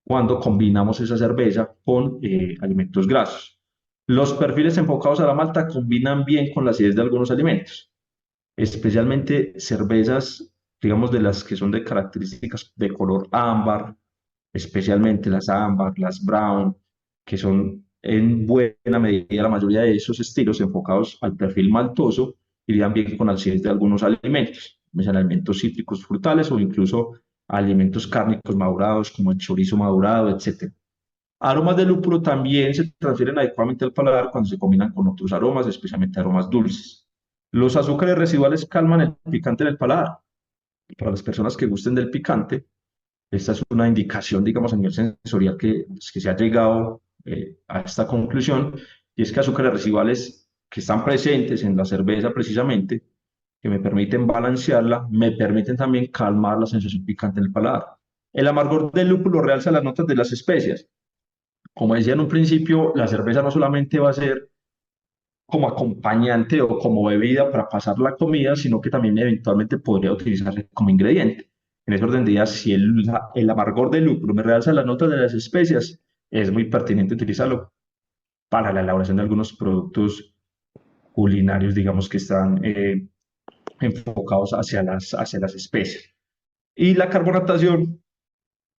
cuando combinamos esa cerveza con alimentos grasos. Los perfiles enfocados a la malta combinan bien con la acidez de algunos alimentos, especialmente cervezas, digamos, de las que son de características de color ámbar, especialmente las ámbar, las brown, que son en buena medida la mayoría de esos estilos enfocados al perfil maltoso, irían bien con acidez de algunos alimentos, sean alimentos cítricos frutales o incluso alimentos cárnicos madurados como el chorizo madurado, etc. Aromas de lúpulo también se transfieren adecuadamente al paladar cuando se combinan con otros aromas, especialmente aromas dulces. Los azúcares residuales calman el picante en el paladar. Para las personas que gusten del picante, esta es una indicación, digamos, a nivel sensorial que se ha llegado a esta conclusión, y es que azúcares residuales que están presentes en la cerveza precisamente, que me permiten balancearla, me permiten también calmar la sensación picante en el paladar. El amargor del lúpulo realza las notas de las especias. Como decía en un principio, la cerveza no solamente va a ser como acompañante o como bebida para pasar la comida, sino que también eventualmente podría utilizarse como ingrediente. En ese orden de ideas, si el amargor del lúpulo me realza las notas de las especias, es muy pertinente utilizarlo para la elaboración de algunos productos culinarios, digamos, que están enfocados hacia las especias. Y la carbonatación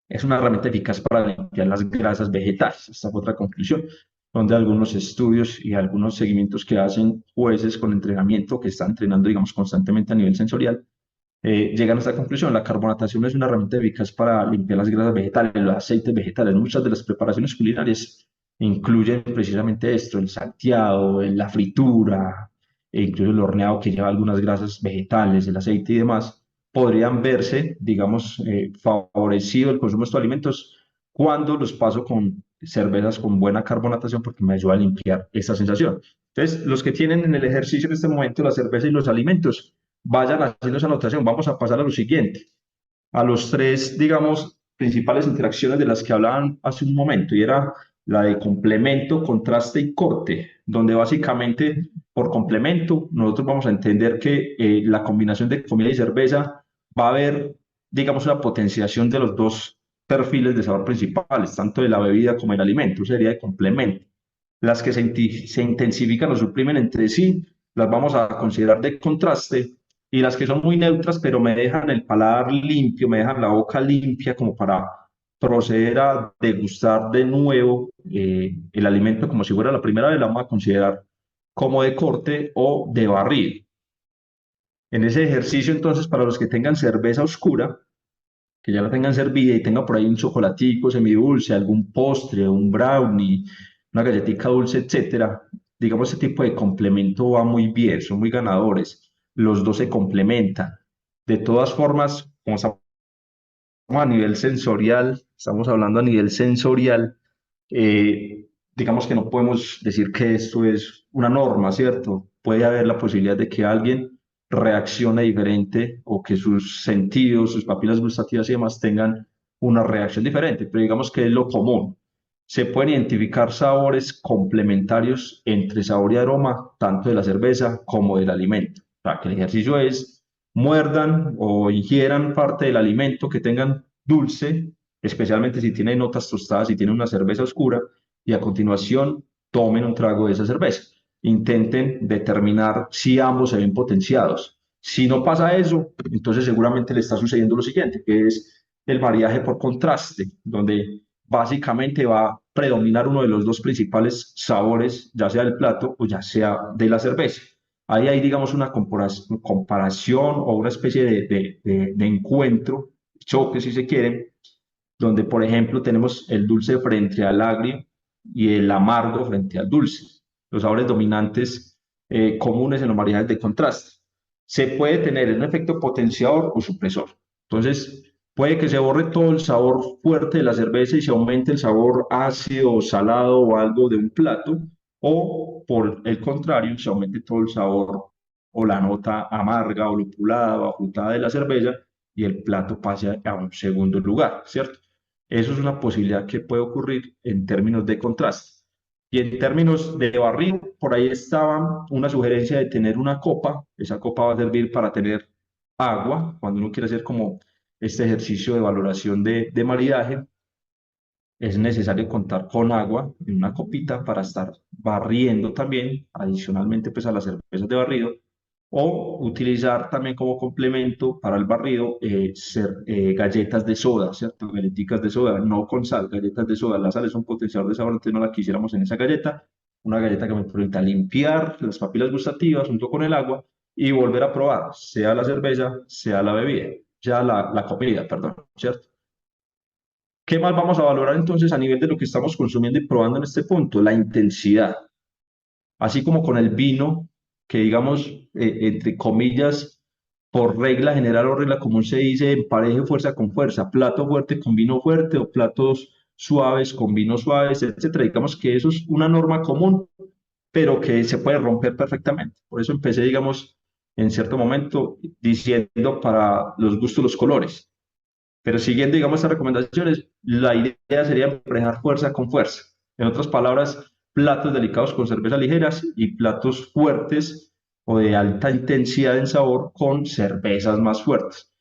es una herramienta eficaz para limpiar las grasas vegetales. Esta fue otra conclusión, donde algunos estudios y algunos seguimientos que hacen jueces con entrenamiento, que están entrenando, digamos, constantemente a nivel sensorial, llegan a esta conclusión. La carbonatación es una herramienta eficaz para limpiar las grasas vegetales, los aceites vegetales. Muchas de las preparaciones culinarias incluyen precisamente esto, el salteado, la fritura, e incluso el horneado que lleva algunas grasas vegetales, el aceite y demás, podrían verse, digamos, favorecido el consumo de estos alimentos cuando los paso con cervezas con buena carbonatación porque me ayuda a limpiar esa sensación. Entonces, los que tienen en el ejercicio en este momento la cerveza y los alimentos, vayan haciendo esa anotación. Vamos a pasar a lo siguiente, a los tres, digamos, principales interacciones de las que hablaban hace un momento, y era la de complemento, contraste y corte, donde básicamente por complemento nosotros vamos a entender que la combinación de comida y cerveza va a haber digamos, una potenciación de los dos perfiles de sabor principales, tanto de la bebida como el alimento, sería de complemento. Las que se intensifican o suprimen entre sí, las vamos a considerar de contraste, y las que son muy neutras, pero me dejan el paladar limpio, me dejan la boca limpia como para proceder a degustar de nuevo el alimento como si fuera la primera vez, la vamos a considerar como de corte o de barrido. En ese ejercicio, entonces, para los que tengan cerveza oscura, que ya la tengan servida y tenga por ahí un chocolatico semidulce, algún postre, un brownie, una galletita dulce, etcétera, digamos, ese tipo de complemento va muy bien, son muy ganadores, los dos se complementan. De todas formas, como estamos a nivel sensorial, estamos hablando a nivel sensorial, digamos que no podemos decir que esto es una norma, ¿cierto? Puede haber la posibilidad de que alguien reaccione diferente o que sus sentidos, sus papilas gustativas y demás tengan una reacción diferente, pero digamos que es lo común. Se pueden identificar sabores complementarios entre sabor y aroma, tanto de la cerveza como del alimento. O sea, que el ejercicio es muerdan o ingieran parte del alimento que tengan dulce, especialmente si tiene notas tostadas, si tiene una cerveza oscura, y a continuación tomen un trago de esa cerveza. Intenten determinar si ambos se ven potenciados. Si no pasa eso, entonces seguramente le está sucediendo lo siguiente, que es el maridaje por contraste, donde básicamente va a predominar uno de los dos principales sabores, ya sea del plato o ya sea de la cerveza. Ahí hay, digamos, una comparación o una especie de encuentro, choque si se quiere, donde, por ejemplo, tenemos el dulce frente al agrio y el amargo frente al dulce, los sabores dominantes comunes en los maridajes de contraste. Se puede tener un efecto potenciador o supresor. Entonces, puede que se borre todo el sabor fuerte de la cerveza y se aumente el sabor ácido o salado o algo de un plato, o por el contrario, se aumente todo el sabor o la nota amarga o lupulada o afrutada de la cerveza y el plato pase a un segundo lugar, ¿cierto? Eso es una posibilidad que puede ocurrir en términos de contraste. Y en términos de barril, por ahí estaba una sugerencia de tener una copa. Esa copa va a servir para tener agua, cuando uno quiere hacer como este ejercicio de valoración de maridaje, es necesario contar con agua en una copita para estar barriendo también, adicionalmente pues a las cervezas de barrido, o utilizar también como complemento para el barrido galletas de soda, ¿cierto? Galletitas de soda, no con sal, galletas de soda. La sal es un potenciador de sabor, entonces no la quisiéramos en esa galleta. Una galleta que me permita limpiar las papilas gustativas junto con el agua y volver a probar, sea la cerveza, sea la bebida, ya la comida, perdón, ¿cierto? ¿Qué más vamos a valorar entonces a nivel de lo que estamos consumiendo y probando en este punto? La intensidad. Así como con el vino, que digamos, entre comillas, por regla general o regla común se dice empareje fuerza con fuerza, plato fuerte con vino fuerte o platos suaves con vinos suaves, etcétera. Digamos que eso es una norma común, pero que se puede romper perfectamente. Por eso empecé, digamos, en cierto momento diciendo para los gustos los colores. Pero siguiendo, digamos, estas recomendaciones, la idea sería emparejar fuerza con fuerza. En otras palabras, platos delicados con cervezas ligeras y platos fuertes o de alta intensidad en sabor con cervezas más fuertes.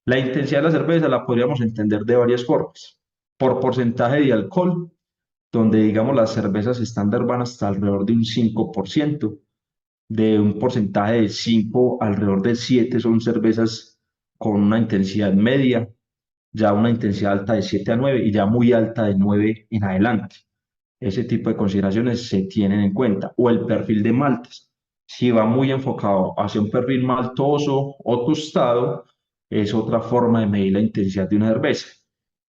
La intensidad de la cerveza la podríamos entender de varias formas. Por porcentaje de alcohol, donde digamos las cervezas estándar van hasta alrededor de un 5%, de un porcentaje de 5 alrededor de 7 son cervezas con una intensidad media, ya una intensidad alta de 7 a 9 y ya muy alta de 9 en adelante. Ese tipo de consideraciones se tienen en cuenta. O el perfil de maltas. Si va muy enfocado hacia un perfil maltoso o tostado, es otra forma de medir la intensidad de una cerveza.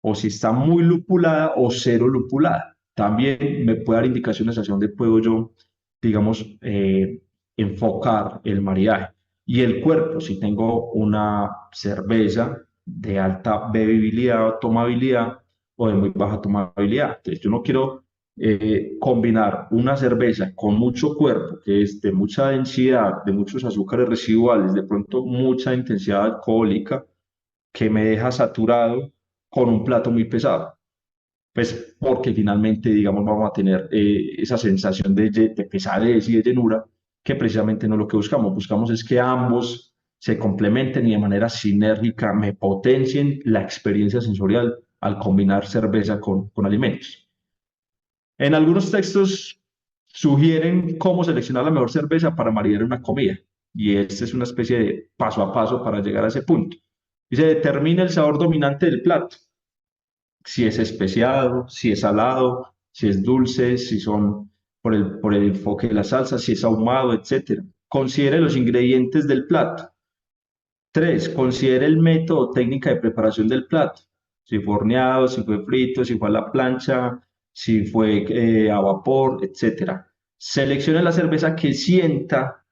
O si está muy lupulada o cero lupulada. También me puede dar indicaciones hacia dónde puedo yo, digamos, enfocar el maridaje. Y el cuerpo, si tengo una cerveza de alta bebibilidad o tomabilidad o de muy baja tomabilidad. Entonces, yo no quiero combinar una cerveza con mucho cuerpo, que es de mucha densidad, de muchos azúcares residuales, de pronto mucha intensidad alcohólica, que me deja saturado con un plato muy pesado. Pues porque finalmente, digamos, vamos a tener esa sensación de pesadez y de llenura, que precisamente no es lo que buscamos. Buscamos es que ambos se complementen y de manera sinérgica me potencien la experiencia sensorial al combinar cerveza con alimentos. En algunos textos sugieren cómo seleccionar la mejor cerveza para maridar una comida, y esta es una especie de paso a paso para llegar a ese punto. Y se determina el sabor dominante del plato, si es especiado, si es salado, si es dulce, si son por el enfoque de la salsa, si es ahumado, etcétera. Considere los ingredientes del plato. Tres, considere el método o técnica de preparación del plato. Si fue horneado, si fue frito, si fue a la plancha, si fue a vapor, etcétera. Seleccione la cerveza que sienta,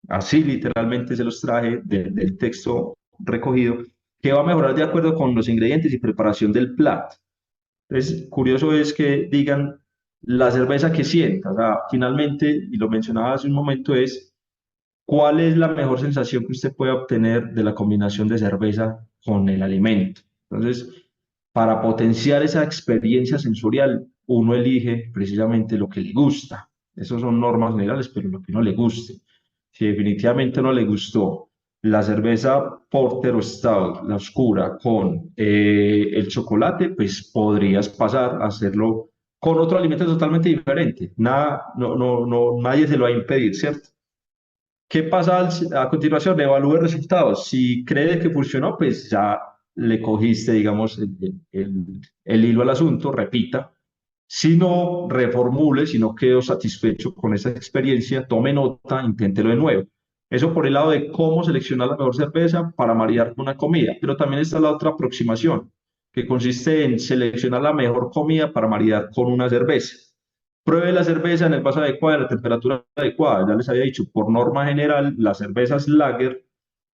así literalmente se los traje del texto recogido, que va a mejorar de acuerdo con los ingredientes y preparación del plato. Entonces, curioso es que digan la cerveza que sienta. O sea, finalmente, y lo mencionaba hace un momento, es ¿cuál es la mejor sensación que usted puede obtener de la combinación de cerveza con el alimento? Entonces, para potenciar esa experiencia sensorial, uno elige precisamente lo que le gusta. Esas son normas generales, pero lo que no le guste. Si definitivamente no le gustó la cerveza Porter o Stout, la oscura, con el chocolate, pues podrías pasar a hacerlo con otro alimento totalmente diferente. Nada, nadie se lo va a impedir, ¿cierto? ¿Qué pasa a continuación? Evalúe resultados. Si cree que funcionó, pues ya le cogiste, digamos, el hilo al asunto, repita. Si no, reformule, si no quedó satisfecho con esa experiencia, tome nota, inténtelo de nuevo. Eso por el lado de cómo seleccionar la mejor cerveza para maridar con una comida, pero también está la otra aproximación, que consiste en seleccionar la mejor comida para maridar con una cerveza. Pruebe la cerveza en el vaso adecuado, en la temperatura adecuada. Ya les había dicho, por norma general, las cervezas lager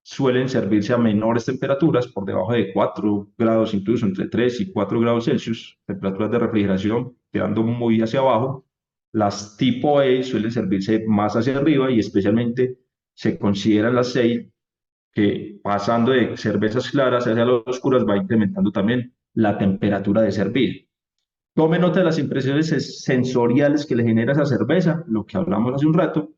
suelen servirse a menores temperaturas, por debajo de 4 grados, incluso entre 3 y 4 grados Celsius, temperaturas de refrigeración quedando muy hacia abajo. Las tipo A suelen servirse más hacia arriba y especialmente se consideran las 6 que pasando de cervezas claras hacia las oscuras va incrementando también la temperatura de servir. Tome nota de las impresiones sensoriales que le genera esa cerveza, lo que hablamos hace un rato.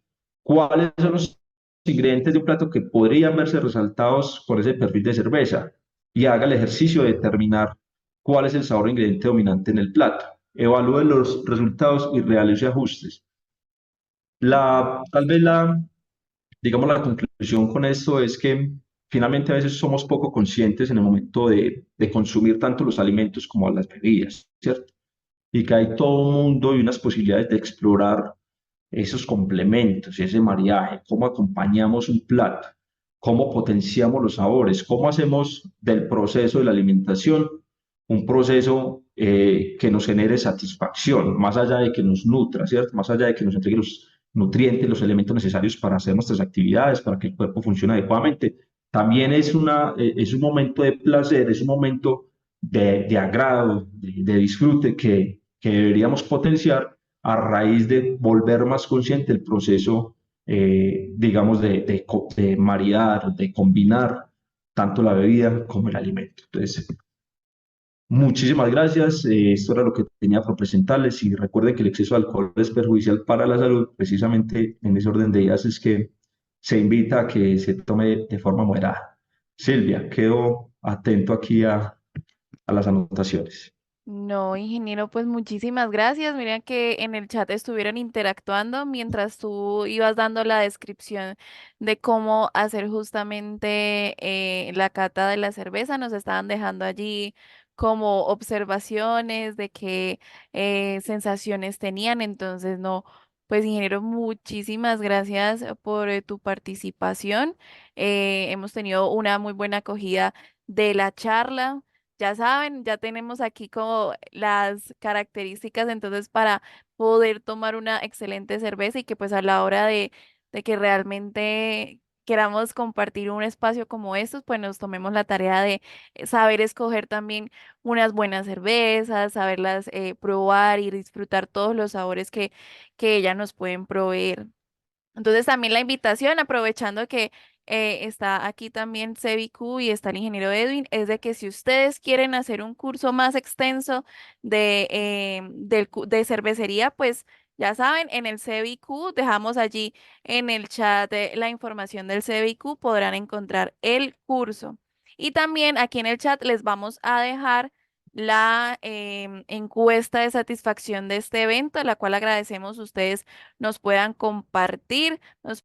¿Cuáles son los ingredientes de un plato que podrían verse resaltados por ese perfil de cerveza? Y haga el ejercicio de determinar cuál es el sabor o ingrediente dominante en el plato. Evalúe los resultados y realice ajustes. Tal vez digamos, la conclusión con esto es que finalmente a veces somos poco conscientes en el momento de consumir tanto los alimentos como las bebidas, ¿cierto? Y que hay todo un mundo y unas posibilidades de explorar esos complementos, ese mariaje, cómo acompañamos un plato, cómo potenciamos los sabores, cómo hacemos del proceso de la alimentación un proceso que nos genere satisfacción, más allá de que nos nutra, ¿cierto? Más allá de que nos entregue los nutrientes, los elementos necesarios para hacer nuestras actividades, para que el cuerpo funcione adecuadamente. También es un momento de placer, es un momento de agrado, de disfrute que deberíamos potenciar a raíz de volver más consciente el proceso, digamos, de maridar, de combinar tanto la bebida como el alimento. Entonces, muchísimas gracias. Esto era lo que tenía por presentarles y recuerden que el exceso de alcohol es perjudicial para la salud. Precisamente en ese orden de ideas es que se invita a que se tome de forma moderada. Silvia, quedo atento aquí a las anotaciones. No, ingeniero, pues muchísimas gracias. Mira que en el chat estuvieron interactuando mientras tú ibas dando la descripción de cómo hacer justamente la cata de la cerveza. Nos estaban dejando allí como observaciones de qué sensaciones tenían. Entonces, no, pues ingeniero, muchísimas gracias por tu participación. Hemos tenido una muy buena acogida de la charla. Ya saben, ya tenemos aquí como las características entonces para poder tomar una excelente cerveza y que pues a la hora de que realmente queramos compartir un espacio como estos, pues nos tomemos la tarea de saber escoger también unas buenas cervezas, saberlas probar y disfrutar todos los sabores que ellas nos pueden proveer. Entonces también la invitación, aprovechando que está aquí también Sebicu y está el ingeniero Edwin, es de que si ustedes quieren hacer un curso más extenso de cervecería, pues Ya saben, en el CBQ dejamos allí en el chat la información del CBQ, podrán encontrar el curso. Y también aquí en el chat les vamos a dejar la encuesta de satisfacción de este evento, la cual agradecemos ustedes nos puedan compartir, nos